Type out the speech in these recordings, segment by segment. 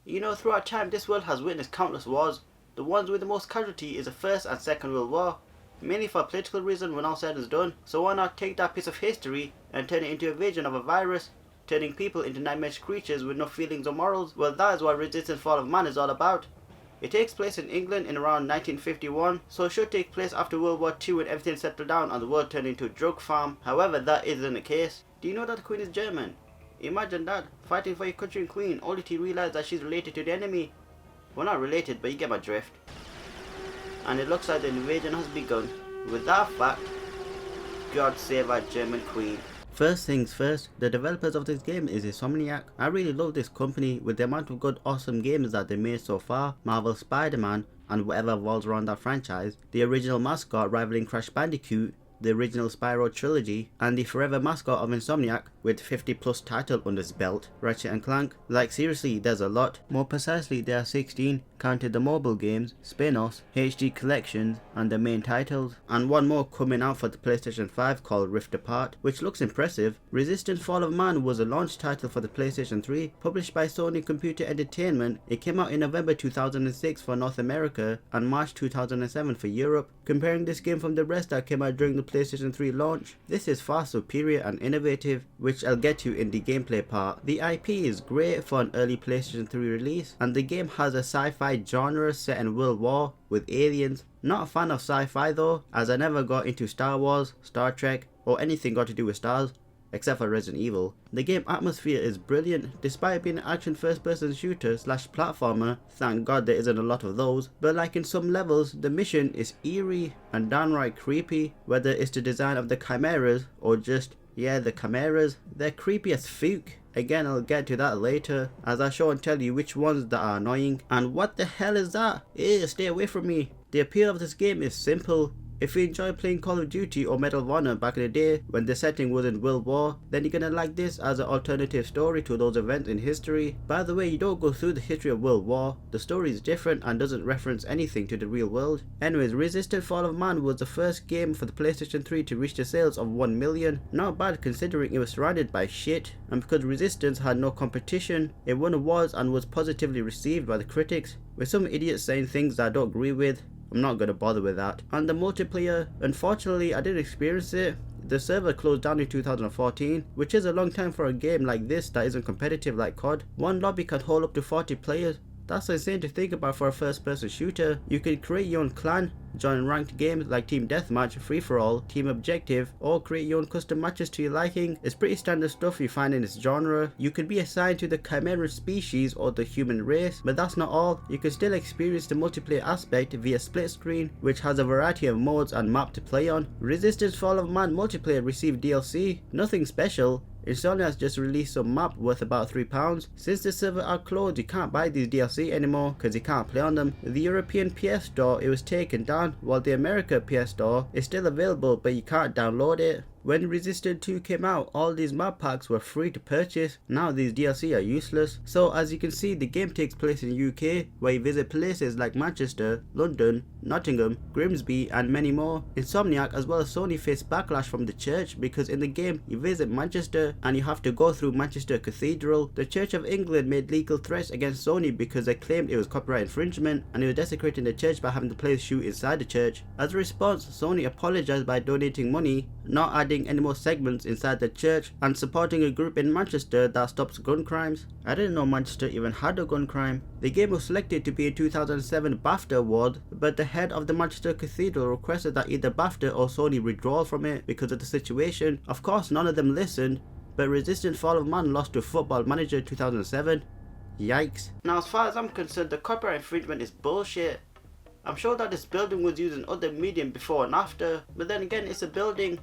You know, throughout time this world has witnessed countless wars. The ones with the most casualty is the First and Second World War. Mainly for political reason when all said is done. So why not take that piece of history and turn it into a vision of a virus, turning people into nightmarish creatures with no feelings or morals? Well, that is what Resistance Fall of Man is all about. It takes place in England in around 1951, so it should take place after World War II when everything settled down and the world turned into a drug farm. However, that isn't the case. Do you know that the Queen is German? Imagine that, fighting for your country and Queen, only to realize that she's related to the enemy. Well, not related, but you get my drift. And it looks like the invasion has begun. With that fact, God save our German Queen. First things first, the developers of this game is Insomniac. I really love this company with the amount of good awesome games that they made so far. Marvel Spider-Man and whatever revolves around that franchise, the original mascot rivaling Crash Bandicoot, the original Spyro trilogy, and the forever mascot of Insomniac with 50 plus title under his belt, Ratchet & Clank. Like seriously, there's a lot. More precisely, there are 16, counting the mobile games, spin-offs, HD collections, and the main titles, and one more coming out for the PlayStation 5 called Rift Apart, which looks impressive. Resistance Fall of Man was a launch title for the PlayStation 3, published by Sony Computer Entertainment. It came out in November 2006 for North America and March 2007 for Europe. Comparing this game from the rest that came out during the PlayStation 3 launch, this is far superior and innovative, which I'll get to in the gameplay part. The IP is great for an early PlayStation 3 release, and the game has a sci-fi genre set in World War with aliens. Not a fan of sci-fi though, as I never got into Star Wars, Star Trek, or anything got to do with stars, except for Resident Evil. The game atmosphere is brilliant, despite being an action first person shooter slash platformer. Thank God there isn't a lot of those, but like in some levels, the mission is eerie and downright creepy, whether it's the design of the chimeras or just, yeah, the chimeras. They're creepy as fuck. Again, I'll get to that later, as I show and tell you which ones that are annoying. And what the hell is that? Ew, stay away from me. The appeal of this game is simple. If you enjoy playing Call of Duty or Medal of Honor back in the day when the setting was in World War, then you're gonna like this as an alternative story to those events in history. By the way, you don't go through the history of World War, the story is different and doesn't reference anything to the real world. Anyways, Resistance Fall of Man was the first game for the PlayStation 3 to reach the sales of 1 million. Not bad considering it was surrounded by shit, and because Resistance had no competition, it won awards and was positively received by the critics, with some idiots saying things that I don't agree with. I'm not gonna bother with that. And the multiplayer, unfortunately I didn't experience it. The server closed down in 2014, which is a long time for a game like this that isn't competitive like COD. One lobby can hold up to 40 players. That's insane to think about for a first person shooter. You can create your own clan, join ranked games like Team Deathmatch, Free For All, Team Objective, or create your own custom matches to your liking. It's pretty standard stuff you find in this genre. You can be assigned to the Chimera species or the human race, but that's not all. You can still experience the multiplayer aspect via split screen, which has a variety of modes and map to play on. Resistance Fall of Man multiplayer received DLC, nothing special. Insomniac has just released some map worth about £3. Since the server are closed, you can't buy these DLC anymore because you can't play on them. The European PS Store, it was taken down, while the America PS Store is still available but you can't download it. When Resistance 2 came out, all these map packs were free to purchase. Now these DLC are useless. So as you can see, the game takes place in the UK, where you visit places like Manchester, London, Nottingham, Grimsby and many more. Insomniac as well as Sony face backlash from the church because in the game you visit Manchester and you have to go through Manchester Cathedral. The Church of England made legal threats against Sony because they claimed it was copyright infringement and it was desecrating the church by having the players shoot inside the church. As a response, Sony apologized by donating money, not adding any more segments inside the church, and supporting a group in Manchester that stops gun crimes. I didn't know Manchester even had a gun crime. The game was selected to be a 2007 BAFTA award, but the head of the Manchester Cathedral requested that either BAFTA or Sony withdraw from it because of the situation. Of course none of them listened, but Resistance Fall of Man lost to Football Manager 2007. Yikes. Now as far as I'm concerned, the copyright infringement is bullshit. I'm sure that this building was used in other medium before and after, but then again it's a building.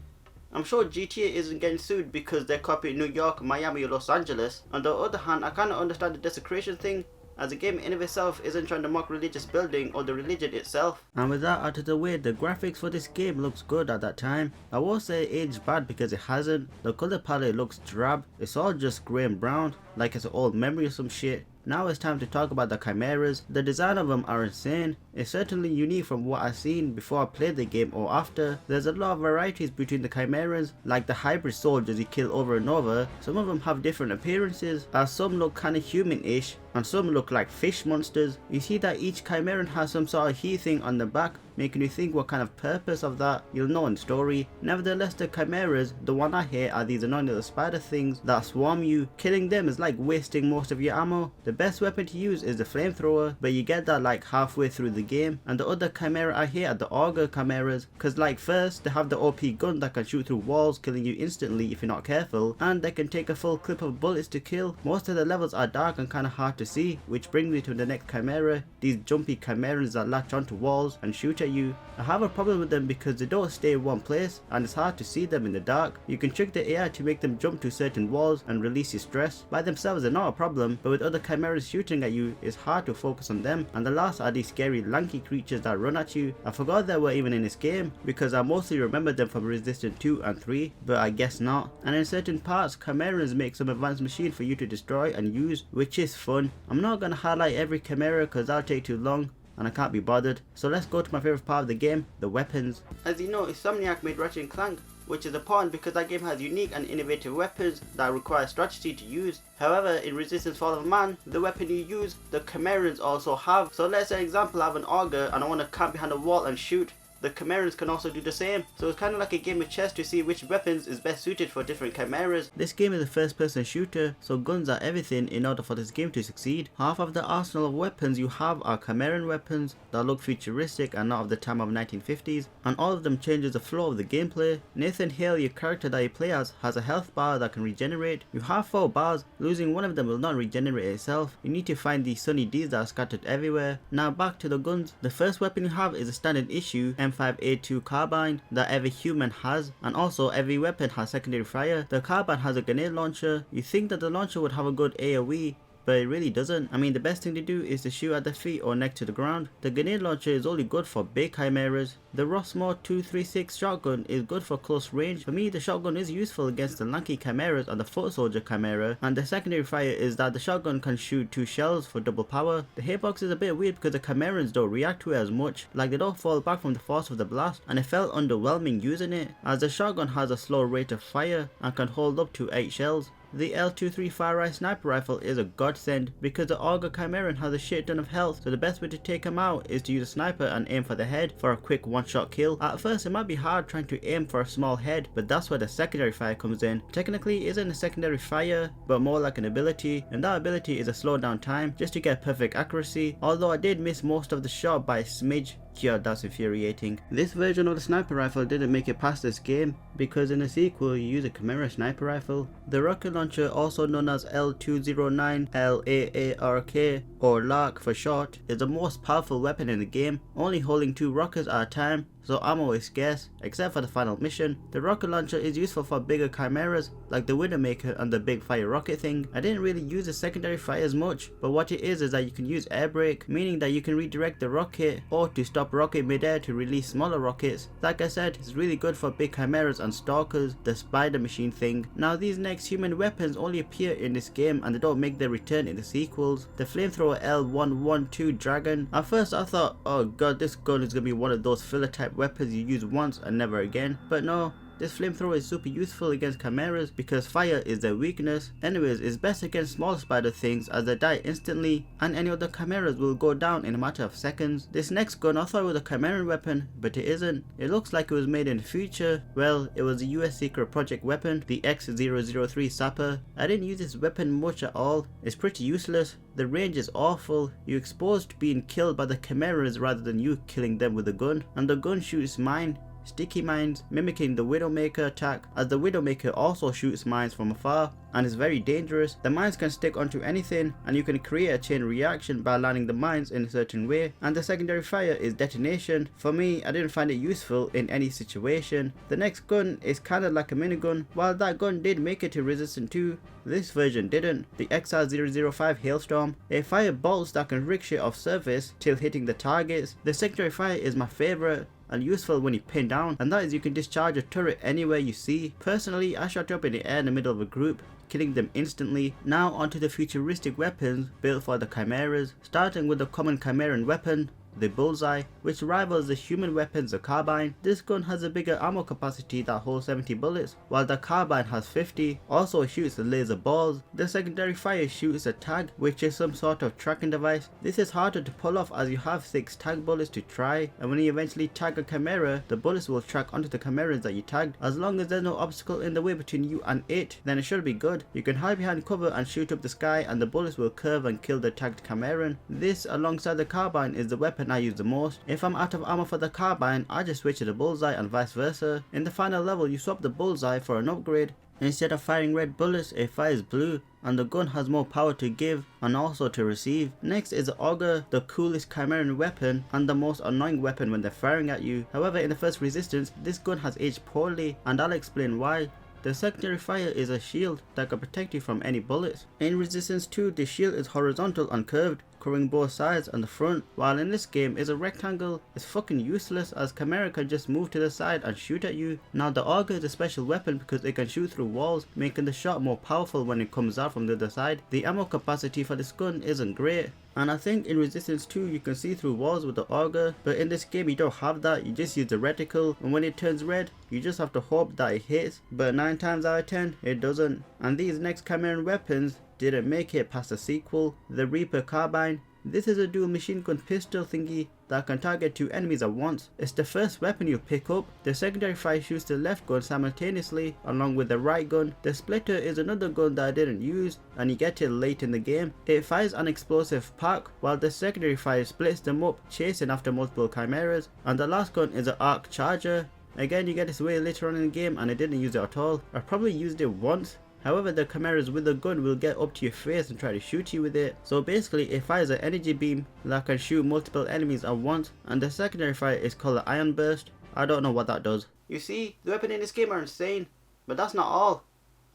I'm sure GTA isn't getting sued because they're copying New York, Miami or Los Angeles. On the other hand, I kinda understand the desecration thing, as the game in of itself isn't trying to mock religious building or the religion itself. And with that out of the way, the graphics for this game looks good at that time. I won't say it aged bad because it hasn't. The color palette looks drab, it's all just grey and brown, like it's an old memory or some shit. Now it's time to talk about the chimeras. The design of them are insane. It's certainly unique from what I've seen before I played the game or after. There's a lot of varieties between the chimeras, like the hybrid soldiers you kill over and over. Some of them have different appearances, as some look kinda human-ish, and some look like fish monsters. You see that each Chimeran has some sort of heat thing on the back, making you think what kind of purpose of that, you'll know in story. Nevertheless, the Chimeras, the one I hate are these annoying little spider things that swarm you. Killing them is like wasting most of your ammo. The best weapon to use is the flamethrower, but you get that like halfway through the game. And the other Chimera I hate are the Auger Chimeras, cause like first they have the OP gun that can shoot through walls, killing you instantly if you're not careful, and they can take a full clip of bullets to kill. Most of the levels are dark and kinda hard to see, which brings me to the next Chimera, these jumpy Chimerans that latch onto walls and shoot at you. I have a problem with them because they don't stay in one place and it's hard to see them in the dark. You can trick the AI to make them jump to certain walls and release your stress. By themselves they're not a problem, but with other Chimeras shooting at you, it's hard to focus on them. And the last are these scary lanky creatures that run at you. I forgot they were even in this game because I mostly remember them from Resistance 2 and 3, but I guess not. And in certain parts, Chimeras make some advanced machine for you to destroy and use, which is fun. I'm not gonna highlight every Chimera cause that'll take too long and I can't be bothered. So let's go to my favourite part of the game, the weapons. As you know, Insomniac made Ratchet & Clank, which is important because that game has unique and innovative weapons that require strategy to use. However, in Resistance Fall of Man, the weapon you use, the Chimerans also have. So let's say example I have an Auger and I want to camp behind a wall and shoot. The Chimerans can also do the same, so it's kind of like a game of chess to see which weapons is best suited for different Chimeras. This game is a first person shooter, so guns are everything in order for this game to succeed. Half of the arsenal of weapons you have are Chimeran weapons that look futuristic and not of the time of 1950s, and all of them changes the flow of the gameplay. Nathan Hale, your character that you play as, has a health bar that can regenerate. You have 4 bars, losing one of them will not regenerate itself. You need to find these Sunny Ds that are scattered everywhere. Now back to the guns. The first weapon you have is a standard issue M5A2 carbine that every human has, and also every weapon has secondary fire. The carbine has a grenade launcher. You think that the launcher would have a good AoE, but it really doesn't. I mean, the best thing to do is to shoot at the feet or neck to the ground. The grenade launcher is only good for big Chimeras. The Rossmore 236 shotgun is good for close range. For me, the shotgun is useful against the lanky Chimeras and the foot soldier Chimera, and the secondary fire is that the shotgun can shoot 2 shells for double power. The hitbox is a bit weird because the Chimerans don't react to it as much, like they don't fall back from the force of the blast, and it felt underwhelming using it, as the shotgun has a slow rate of fire and can hold up to 8 shells. The L23 Far Right Sniper Rifle is a godsend because the Auger Chimeran has a shit ton of health, so the best way to take him out is to use a sniper and aim for the head for a quick one-shot kill. At first it might be hard trying to aim for a small head, but that's where the secondary fire comes in. Technically it isn't a secondary fire, but more like an ability, and that ability is a slow down time just to get perfect accuracy, although I did miss most of the shot by a smidge. Yeah, that's infuriating. This version of the sniper rifle didn't make it past this game because in the sequel you use a Chimera sniper rifle. The rocket launcher, also known as L209 LAARK or LARK for short, is the most powerful weapon in the game, only holding 2 rockets at a time, so ammo is scarce, except for the final mission. The rocket launcher is useful for bigger Chimeras like the Widowmaker and the big fire rocket thing. I didn't really use the secondary fire as much, but what it is that you can use air brake, meaning that you can redirect the rocket or to stop rocket midair to release smaller rockets. Like I said, it's really good for big Chimeras and stalkers, the spider machine thing. Now these next human weapons only appear in this game and they don't make their return in the sequels. The flamethrower L112 Dragon. At first I thought, oh god, this gun is gonna be one of those filler type weapons you use once and never again, but no. This flamethrower is super useful against Chimeras because fire is their weakness. Anyways, it's best against small spider things as they die instantly and any other Chimeras will go down in a matter of seconds. This next gun I thought was a Chimeran weapon, but it isn't. It looks like it was made in the future. Well, it was a US secret project weapon, the X003 Sapper. I didn't use this weapon much at all. It's pretty useless. The range is awful. You're exposed to being killed by the Chimeras rather than you killing them with a gun, and the gun shoots mine. Sticky mines, mimicking the Widowmaker attack, as the Widowmaker also shoots mines from afar and is very dangerous. The mines can stick onto anything and you can create a chain reaction by landing the mines in a certain way, and the secondary fire is detonation. For me, I didn't find it useful in any situation. The next gun is kinda like a minigun. While that gun did make it to Resistance 2, this version didn't. The XR005 Hailstorm. It fired bolts that can ricochet off surface till hitting the targets. The secondary fire is my favourite and useful when you pin down, and that is you can discharge a turret anywhere you see. Personally, I shot up in the air in the middle of a group, killing them instantly. Now onto the futuristic weapons built for the Chimeras, starting with the common Chimeran weapon, the Bullseye, which rivals the human weapons the Carbine. This gun has a bigger ammo capacity that holds 70 bullets, while the Carbine has 50, also shoots the laser balls. The secondary fire shoots a tag, which is some sort of tracking device. This is harder to pull off as you have 6 tag bullets to try, and when you eventually tag a Chimera, the bullets will track onto the Chimeras that you tagged. As long as there's no obstacle in the way between you and it, then it should be good. You can hide behind cover and shoot up the sky, and the bullets will curve and kill the tagged Chimeran. This, alongside the Carbine, is the weapon I use the most. If I'm out of ammo for the Carbine, I just switch to the Bullseye and vice versa. In the final level, you swap the Bullseye for an upgrade. Instead of firing red bullets, it fires blue, and the gun has more power to give and also to receive. Next is the Auger, the coolest Chimeran weapon and the most annoying weapon when they're firing at you. However, in the first Resistance, this gun has aged poorly, and I'll explain why. The secondary fire is a shield that can protect you from any bullets. In Resistance 2, the shield is horizontal and curved, covering both sides and the front, while in this game is a rectangle. It's fucking useless as Chimera can just move to the side and shoot at you. Now the Auger is a special weapon because it can shoot through walls, making the shot more powerful when it comes out from the other side. The ammo capacity for this gun isn't great, and I think in Resistance 2 you can see through walls with the Auger, but in this game you don't have that. You just use the reticle, and when it turns red you just have to hope that it hits, but 9 times out of 10 it doesn't. And these next Chimeran weapons didn't make it past the sequel, the Reaper Carbine. This is a dual machine gun pistol thingy that can target 2 enemies at once. It's the first weapon you pick up. The secondary fire shoots the left gun simultaneously along with the right gun. The splitter is another gun that I didn't use, and you get it late in the game. It fires an explosive pack while the secondary fire splits them up, chasing after multiple Chimeras. And the last gun is an arc charger. Again, you get this way later on in the game, and I didn't use it at all. I probably used it once. However, the Chimeras with the gun will get up to your face and try to shoot you with it. So basically it fires an energy beam that can shoot multiple enemies at once, and the secondary fire is called the Iron Burst. I don't know what that does. You see, the weapons in this game are insane, but that's not all.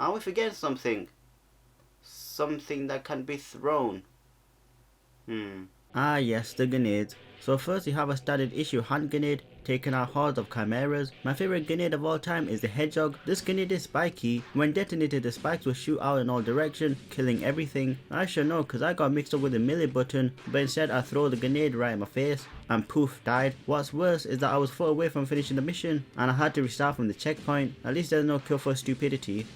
Aren't we forgetting something? Something that can be thrown. Ah yes, the grenades. So first you have a standard issue hand grenade, taking out hordes of Chimeras. My favorite grenade of all time is the Hedgehog. This grenade is spiky. When detonated, the spikes will shoot out in all directions, killing everything. I should know because I got mixed up with the melee button, but instead I throw the grenade right in my face and poof, died. What's worse is that I was far away from finishing the mission and I had to restart from the checkpoint. At least there's no cure for stupidity.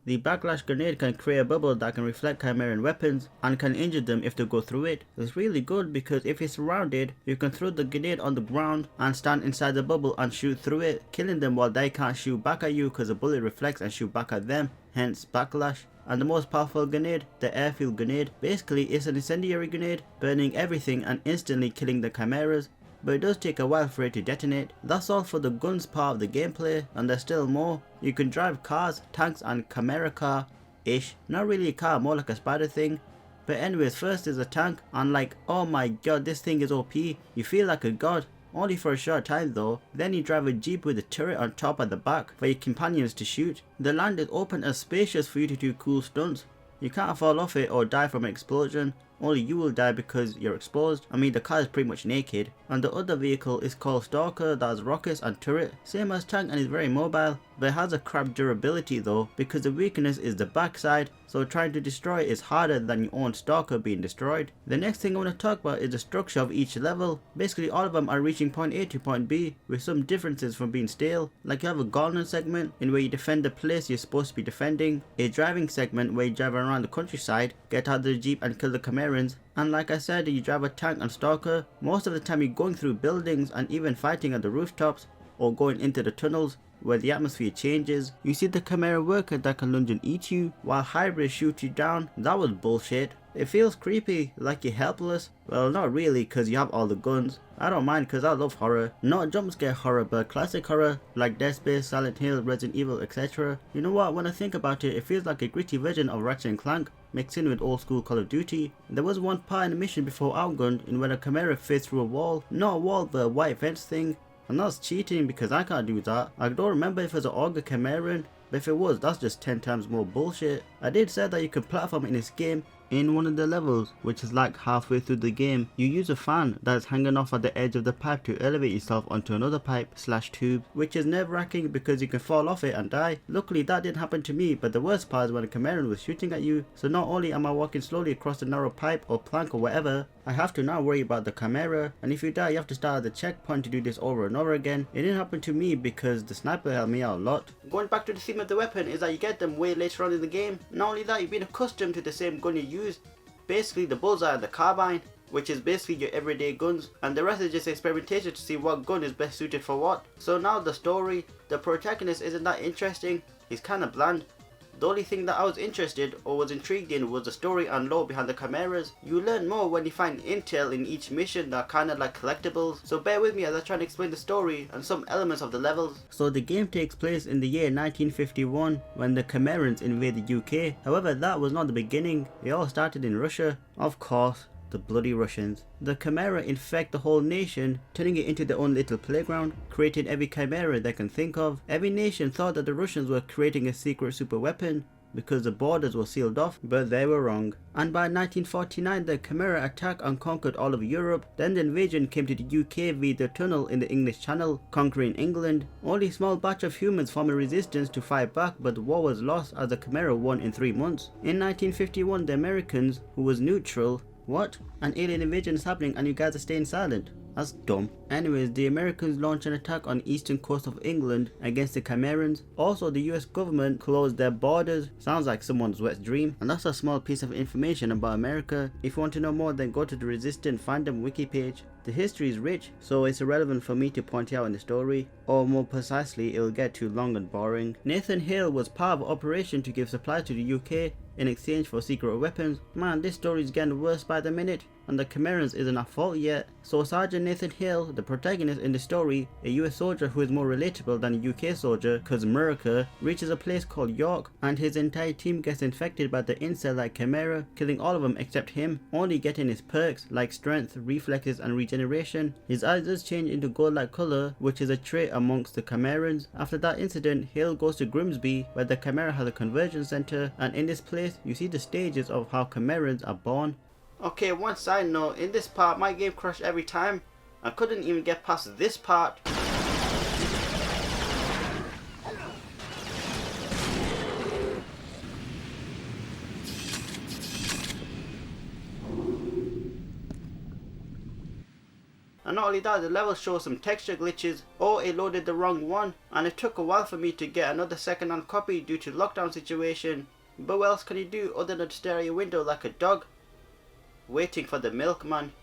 The backlash grenade can create a bubble that can reflect Chimeran weapons and can injure them if they go through it. It's really good because if you're surrounded, you can throw the grenade on the ground and stand inside the bubble and shoot through it, killing them while they can't shoot back at you because the bullet reflects and shoot back at them, hence backlash. And the most powerful grenade, the airfield grenade. Basically it's an incendiary grenade, burning everything and instantly killing the Chimeras. But it does take a while for it to detonate. That's all for the guns part of the gameplay, and there's still more. You can drive cars, tanks and Chimera car-ish. Not really a car, more like a spider thing. But anyways, first is a tank, and like, oh my god, this thing is OP. You feel like a god. Only for a short time though. Then you drive a jeep with a turret on top at the back for your companions to shoot. The land is open and spacious for you to do cool stunts. You can't fall off it or die from an explosion. Only you will die because you're exposed. I mean, the car is pretty much naked. And the other vehicle is called Stalker, that has rockets and turret. Same as tank and is very mobile. But it has a crap durability though, because the weakness is the backside. So trying to destroy it is harder than your own Stalker being destroyed. The next thing I want to talk about is the structure of each level. Basically all of them are reaching point A to point B, with some differences from being stale. Like you have a Golden segment in where you defend the place you're supposed to be defending. A driving segment where you drive around the countryside, get out of the jeep and kill the Chimerans. And like I said, you drive a tank and Stalker. Most of the time you're going through buildings and even fighting at the rooftops or going into the tunnels where the atmosphere changes. You see the Chimera worker that can lunge and eat you while hybrids shoot you down. That was bullshit. It feels creepy, like you're helpless. Well, not really, cause you have all the guns. I don't mind cause I love horror. Not jump scare horror, but classic horror like Dead Space, Silent Hill, Resident Evil, etc. You know what, when I think about it, it feels like a gritty version of Ratchet & Clank mixed in with old school Call of Duty. There was one part in the mission before Outgunned in where a Chimera fits through a wall. Not a wall, but a white fence thing. And that's cheating because I can't do that. I don't remember if it was an Auger Chimeran, but if it was, that's just 10 times more bullshit. I did say that you can platform in this game, In one of the levels, which is like halfway through the game, you use a fan that is hanging off at the edge of the pipe to elevate yourself onto another pipe/tube, which is nerve-wracking because you can fall off it and die. Luckily that didn't happen to me, but the worst part is when a Chimera was shooting at you, so not only am I walking slowly across the narrow pipe or plank or whatever, I have to now worry about the Chimera, and if you die you have to start at the checkpoint to do this over and over again. It didn't happen to me because the sniper helped me out a lot. Going back to the theme of the weapon is that you get them way later on in the game. Not only that, you've been accustomed to the same gun you use, basically the bullseye and the carbine, which is basically your everyday guns, and the rest is just experimentation to see what gun is best suited for what. So now the story, the protagonist isn't that interesting, he's kinda bland. The only thing that I was interested or was intrigued in was the story and lore behind the Chimeras. You learn more when you find intel in each mission that are kinda like collectibles, so bear with me as I try to explain the story and some elements of the levels. So the game takes place in the year 1951 when the Chimerans invade the UK. However, that was not the beginning, it all started in Russia. Of course, the bloody Russians. The Chimera infect the whole nation, turning it into their own little playground, creating every Chimera they can think of. Every nation thought that the Russians were creating a secret super weapon because the borders were sealed off, but they were wrong. And by 1949 the Chimera attacked and conquered all of Europe. Then the invasion came to the UK via the tunnel in the English Channel, conquering England. Only a small batch of humans formed a resistance to fight back, but the war was lost as the Chimera won in 3 months. In 1951 the Americans, who was neutral, what? An alien invasion is happening and you guys are staying silent? That's dumb. Anyways, the Americans launched an attack on the eastern coast of England against the Chimerans. Also, the US government closed their borders. Sounds like someone's wet dream. And that's a small piece of information about America. If you want to know more, then go to the Resistant Fandom wiki page. The history is rich, so it's irrelevant for me to point out in the story, or more precisely, it'll get too long and boring. Nathan Hale was part of an operation to give supplies to the UK in exchange for secret weapons. Man, this story is getting worse by the minute, and the Chimerans isn't at fault yet. So Sergeant Nathan Hale, the protagonist in the story, a US soldier who is more relatable than a UK soldier cause America, reaches a place called York, and his entire team gets infected by the incel-like Chimera, killing all of them except him, only getting his perks like strength, reflexes and regeneration. His eyes does change into gold-like colour, which is a trait amongst the Chimerans. After that incident, Hale goes to Grimsby, where the Chimera has a conversion centre, and in this place you see the stages of how Chimerans are born. Okay, one side note, in this part my game crashed every time. I couldn't even get past this part. And not only that, the level shows some texture glitches, or it loaded the wrong one, and it took a while for me to get another second-hand copy due to lockdown situation. But what else can you do other than stare at your window like a dog, waiting for the milkman?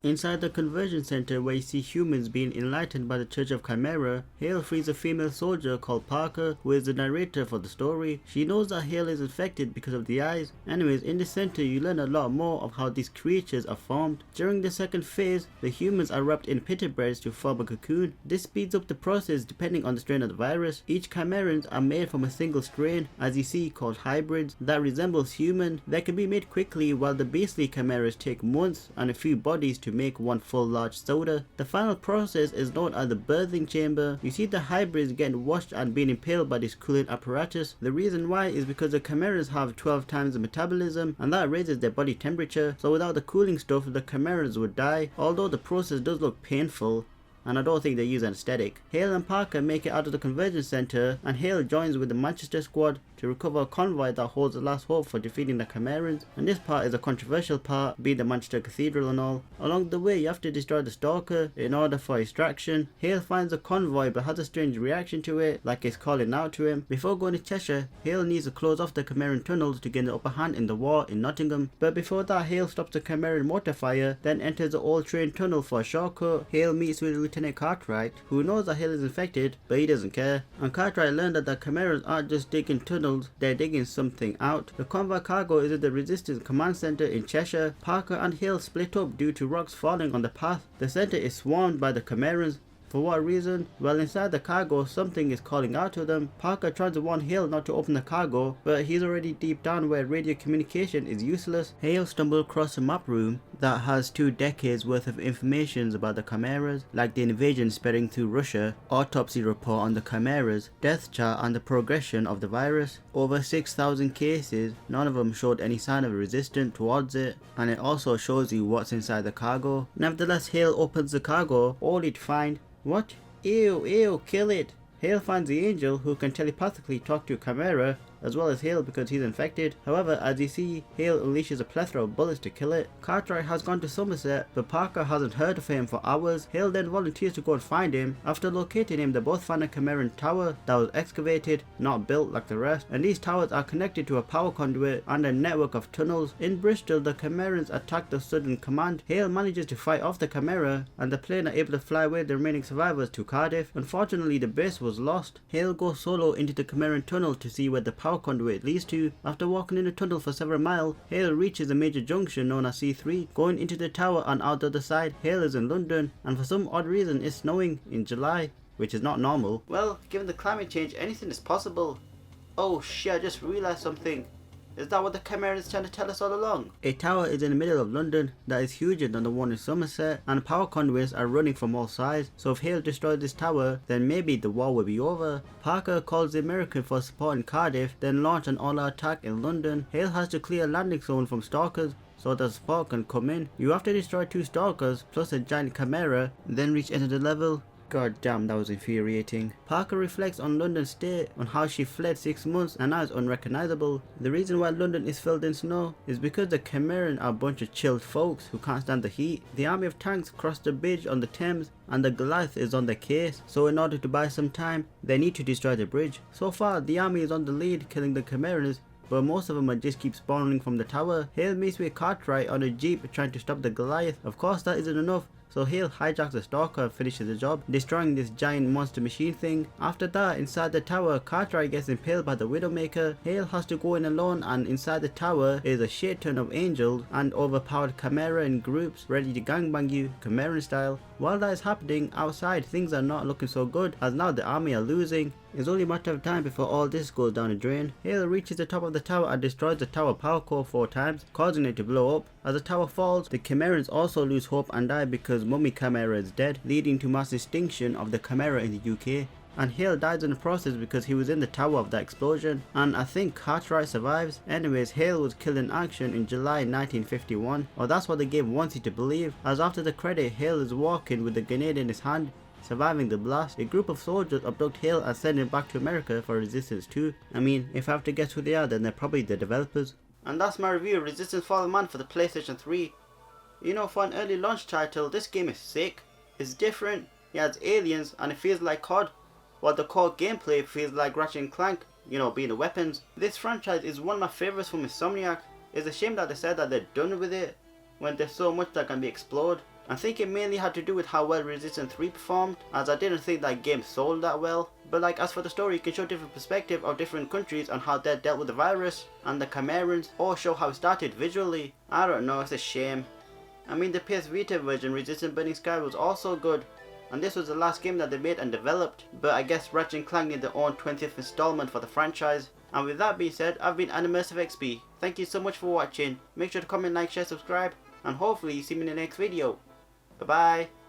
Inside the conversion center, where you see humans being enlightened by the Church of Chimera, Hale frees a female soldier called Parker, who is the narrator for the story. She knows that Hale is infected because of the eyes. Anyways, in the center you learn a lot more of how these creatures are formed. During the second phase, the humans are wrapped in pita breads to form a cocoon. This speeds up the process depending on the strain of the virus. Each Chimerans are made from a single strain, as you see, called hybrids, that resembles human. They can be made quickly, while the beastly Chimeras take months and a few bodies to make one full large soda. The final process is known as the birthing chamber. You see the hybrids getting washed and being impaled by this cooling apparatus. The reason why is because the Chimeras have 12 times the metabolism, and that raises their body temperature, so without the cooling stuff the Chimeras would die, although the process does look painful. And I don't think they use anesthetic. Hale and Parker make it out of the conversion center, and Hale joins with the Manchester squad to recover a convoy that holds the last hope for defeating the Chimerans, and this part is a controversial part, being the Manchester Cathedral and all. Along the way you have to destroy the Stalker in order for extraction. Hale finds the convoy but has a strange reaction to it, like it's calling out to him. Before going to Cheshire, Hale needs to close off the Chimeran tunnels to gain the upper hand in the war in Nottingham. But before that, Hale stops the Chimeran mortar fire, then enters the old train tunnel for a shortcut. Hale meets with Lieutenant Cartwright, who knows that Hale is infected, but he doesn't care. And Cartwright learned that the Chimerans aren't just digging tunnels, they're digging something out. The convoy cargo is at the Resistance Command Center in Cheshire. Parker and Hale split up due to rocks falling on the path. The center is swarmed by the Chimerans. For what reason? Well, inside the cargo something is calling out to them. Parker tries to warn Hale not to open the cargo, but he's already deep down where radio communication is useless. Hale stumbles across a map room that has 2 decades worth of information about the Chimeras, like the invasion spreading through Russia, autopsy report on the Chimeras, death chart and the progression of the virus. Over 6,000 cases, none of them showed any sign of resistance towards it, and it also shows you what's inside the cargo. Nevertheless, Hale opens the cargo only to find, what? Ew, ew, kill it. Hale finds the angel who can telepathically talk to Chimera, as well as Hale because he's infected. However, as you see, Hale unleashes a plethora of bullets to kill it. Cartwright has gone to Somerset, but Parker hasn't heard of him for hours. Hale then volunteers to go and find him. After locating him, they both find a Chimeran tower that was excavated, not built like the rest, and these towers are connected to a power conduit and a network of tunnels. In Bristol, the Chimerans attack the Southern Command. Hale manages to fight off the Chimera, and the plane are able to fly away the remaining survivors to Cardiff. Unfortunately, the base was lost. Hale goes solo into the Chimeran tunnel to see where the power conduit leads to. After walking in the tunnel for several miles, Hale reaches a major junction known as C3. Going into the tower and out the other side, Hale is in London, and for some odd reason it's snowing in July, which is not normal. Well, given the climate change, anything is possible. Oh shit, I just realized something. Is that what the Chimera is trying to tell us all along? A tower is in the middle of London that is huger than the one in Somerset, and power conduits are running from all sides, so if Hale destroys this tower, then maybe the war will be over. Parker calls the American for support in Cardiff, then launch an all-out attack in London. Hale has to clear a landing zone from stalkers, so the support can come in. You have to destroy 2 stalkers, plus a giant Chimera, then reach end of the level. God damn, that was infuriating. Parker reflects on London's state, on how she fled 6 months and now is unrecognizable. The reason why London is filled in snow is because the Chimeran are a bunch of chilled folks who can't stand the heat. The army of tanks crossed the bridge on the Thames and the Goliath is on their case, so in order to buy some time, they need to destroy the bridge. So far, the army is on the lead, killing the Chimerans, but most of them just keep spawning from the tower. Hale meets with Cartwright on a jeep trying to stop the Goliath. Of course, that isn't enough, so Hale hijacks the stalker and finishes the job, destroying this giant monster machine thing. After that, inside the tower, Cartwright gets impaled by the Widowmaker. Hale has to go in alone, and inside the tower is a shit ton of angels and overpowered Chimera in groups ready to gangbang you, Chimeran style. While that is happening, outside things are not looking so good, as now the army are losing. It's only a matter of time before all this goes down the drain. Hale reaches the top of the tower and destroys the tower power core 4 times, causing it to blow up. As the tower falls, the Chimerans also lose hope and die because Mummy Chimera is dead, leading to mass extinction of the Chimera in the UK. And Hale dies in the process because he was in the tower of that explosion, and I think Cartwright survives. Anyways, Hale was killed in action in July 1951, or that's what the game wants you to believe, as after the credit, Hale is walking with a grenade in his hand, surviving the blast. A group of soldiers abduct Hale and send him back to America for Resistance 2. I mean, if I have to guess who they are, then they're probably the developers. And that's my review of Resistance Fallen Man for the PlayStation 3. You know, for an early launch title, this game is sick. It's different, it has aliens, and it feels like COD, while the core gameplay feels like Ratchet & Clank, you know, being the weapons. This franchise is one of my favourites from Insomniac. It's a shame that they said that they're done with it, when there's so much that can be explored. I think it mainly had to do with how well Resistance 3 performed, as I didn't think that game sold that well. But like, as for the story, you can show different perspective of different countries on how they dealt with the virus and the Chimerans, or show how it started visually. I don't know, it's a shame. I mean, the PS Vita version Resistance Burning Sky was also good, and this was the last game that they made and developed, but I guess Ratchet & Clank need their own 20th installment for the franchise. And with that being said, I've been AnimersiveXP. Thank you so much for watching. Make sure to comment, like, share, subscribe, and hopefully you see me in the next video. Bye bye.